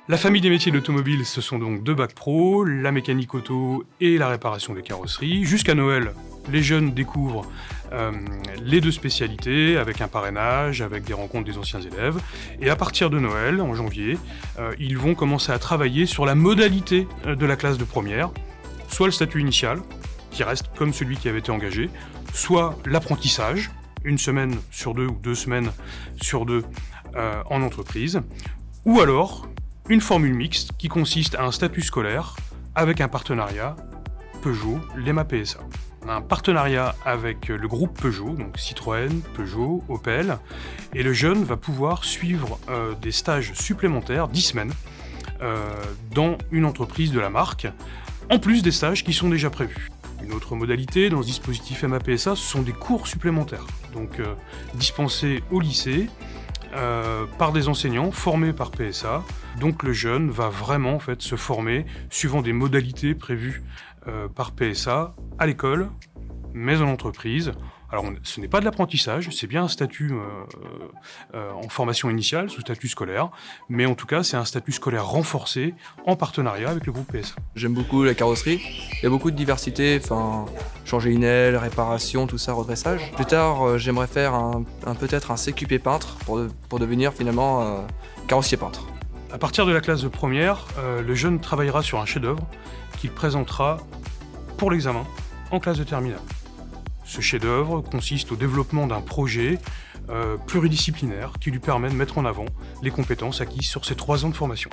La famille des métiers de l'automobile, ce sont donc 2 bacs pro, la mécanique auto et la réparation des carrosseries. Jusqu'à Noël, les jeunes découvrent les 2 spécialités avec un parrainage, avec des rencontres des anciens élèves. Et à partir de Noël, en janvier, ils vont commencer à travailler sur la modalité de la classe de première, soit le statut initial, qui reste comme celui qui avait été engagé, soit l'apprentissage, 1 semaine sur 2 ou 2 semaines sur 2 en entreprise, ou alors une formule mixte qui consiste à un statut scolaire avec un partenariat Peugeot, l'EMA PSA. On a un partenariat avec le groupe Peugeot, donc Citroën, Peugeot, Opel, et le jeune va pouvoir suivre des stages supplémentaires, 10 semaines, dans une entreprise de la marque, en plus des stages qui sont déjà prévus. Une autre modalité dans ce dispositif EMA PSA, ce sont des cours supplémentaires, donc dispensés au lycée, par des enseignants formés par PSA. Donc le jeune va vraiment en fait, se former suivant des modalités prévues par PSA à l'école, mais en entreprise. Alors ce n'est pas de l'apprentissage, c'est bien un statut en formation initiale, sous statut scolaire, mais en tout cas c'est un statut scolaire renforcé en partenariat avec le groupe PSA. J'aime beaucoup la carrosserie, il y a beaucoup de diversité, changer une aile, réparation, tout ça, redressage. Plus tard, j'aimerais faire peut-être un CQP peintre pour devenir finalement carrossier peintre. À partir de la classe de première, le jeune travaillera sur un chef-d'œuvre qu'il présentera pour l'examen en classe de terminale. Ce chef-d'œuvre consiste au développement d'un projet pluridisciplinaire qui lui permet de mettre en avant les compétences acquises sur ces 3 ans de formation.